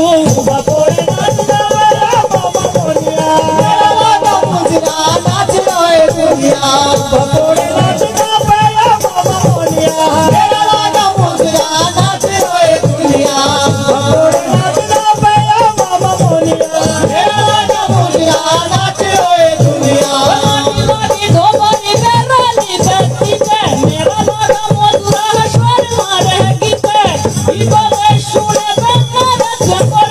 बपोड़े नाचना मेरा बाबा मोनिया मेरा लागा मुंजिया नाच रहे दुनिया बपोड़े नाचना मेरा बाबा मोनिया मेरा लागा मुंजिया नाच रहे दुनिया बपोड़े नाचना मेरा बाबा मोनिया मेरा लागा मुंजिया नाच रहे दुनिया लागी धोबनी मेरा ली बैठी पे मेरा लागा मुंजिया स्वर मारे गीते ई बोले सुने बेकार चपर